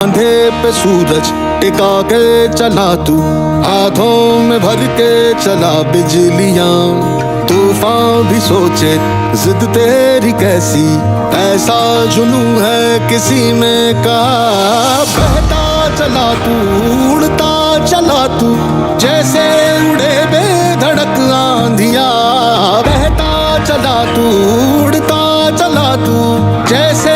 कंधे पे सूरज टिका के चला तू, हाथों में भर के चला बिजलियां। तूफान भी सोचे जिद तेरी कैसी, ऐसा जुनू है किसी में का। बहता चला तू, उड़ता चला तू, जैसे उड़े बेधड़क आंधिया। बहता चला तू, उड़ता चला तू, जैसे